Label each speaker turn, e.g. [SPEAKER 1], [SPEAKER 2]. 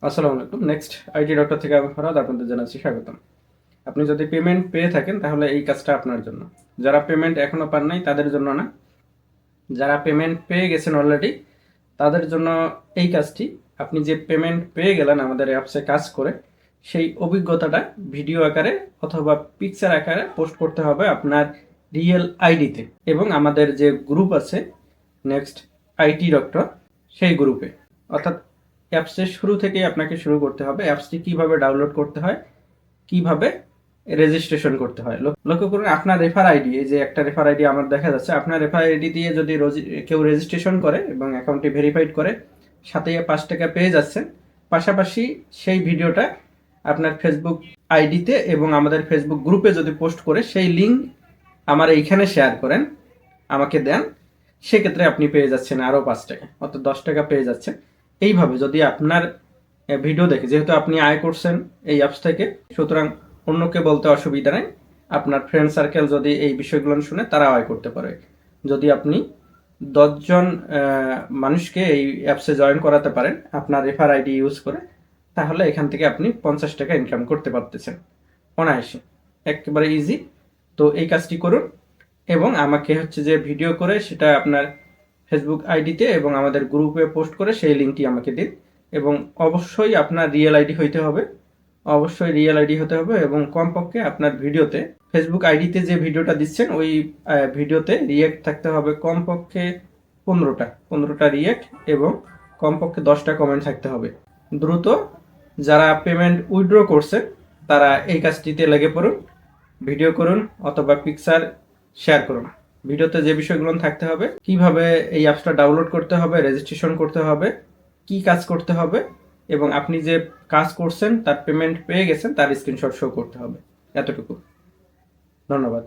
[SPEAKER 1] আসসালামু আলাইকুম। Next IT doctor থেকে আমি ফরহাদ আপনাদের জানাচ্ছি স্বাগতম। আপনি যদি পেমেন্ট পেয়ে থাকেন তাহলে এই কাজটা আপনার জন্য। যারা পেমেন্ট এখনো পান নাই তাদের জন্য না, যারা পেমেন্ট পেয়ে গেছেন অলরেডি তাদের জন্য এই কাজটি। আপনি যে পেমেন্ট পেয়ে গেলেন আমাদের অ্যাপসে কাজ করে, সেই অভিজ্ঞতাটা ভিডিও আকারে অথবা পিকচার আকারে পোস্ট করতে হবে আপনার রিয়েল আইডিতে এবং আমাদের যে গ্রুপ আছে নেক্সট আইটি ডক্টর, সেই গ্রুপে। অর্থাৎ অ্যাপসের শুরু থেকেই আপনাকে শুরু করতে হবে। অ্যাপসটি কিভাবে ডাউনলোড করতে হয়, কিভাবে রেজিস্ট্রেশন করতে হয়। লক্ষ্য করুন আপনার রেফার আইডি, এই যে একটা রেফার আইডি আমার দেখা যাচ্ছে, আপনার রেফার আইডি দিয়ে যদি কেউ রেজিস্ট্রেশন করে এবং অ্যাকাউন্টটি ভেরিফাইড করে, সাথে 5 টাকা পেয়ে যাচ্ছেন। পাশাপাশি সেই ভিডিওটা আপনার ফেসবুক আইডিতে এবং আমাদের ফেসবুক গ্রুপে যদি পোস্ট করে সেই লিঙ্ক আমার এইখানে শেয়ার করেন, আমাকে দেন, সেক্ষেত্রে আপনি পেয়ে যাচ্ছেন আরও 5 টাকা, অর্থাৎ 10 টাকা পেয়ে যাচ্ছেন। এইভাবে যদি আপনার ভিডিও দেখে, যেহেতু আপনি আয় করছেন এই অ্যাপস থেকে, সুতরাং অন্যকে বলতে অসুবিধা নেই। আপনার ফ্রেন্ড সার্কেল যদি এই বিষয়গুলো শুনে তারা আয় করতে পারে। যদি আপনি 10 জন মানুষকে এই অ্যাপসে জয়েন করাতে পারেন আপনার রেফার আইডি ইউজ করে, তাহলে এখান থেকে আপনি 50 টাকা ইনকাম করতে পারতেছেন অনায়াসে, একেবারে ইজি। তো এই কাজটি করুন এবং আমাকে হচ্ছে যে ভিডিও করে সেটা আপনার ফেসবুক আইডিতে এবং আমাদের গ্রুপে পোস্ট করে সেই লিঙ্কটি আমাকে দিন। এবং অবশ্যই আপনার রিয়েল আইডি হইতে হবে, অবশ্যই রিয়েল আইডি হতে হবে এবং কমপক্ষে আপনার ভিডিওতে, ফেসবুক আইডিতে যে ভিডিওটা দিচ্ছেন ওই ভিডিওতে রিয়েক্ট থাকতে হবে কমপক্ষে 15টা রিয়েক্ট এবং কমপক্ষে 10টা কমেন্ট থাকতে হবে। দ্রুত যারা পেমেন্ট উইথড্র করছে তারা এই কাজটিতে লেগে পড়ুন, ভিডিও করুন অথবা পিকচার শেয়ার করুন। ভিডিওতে যে বিষয়গুলো থাকতে হবে, কিভাবে এই অ্যাপসটা ডাউনলোড করতে হবে, রেজিস্ট্রেশন করতে হবে, কি কাজ করতে হবে এবং আপনি যে কাজ করছেন তার পেমেন্ট পেয়ে গেছেন তার স্ক্রিনশট শো করতে হবে। এতটুকু। ধন্যবাদ।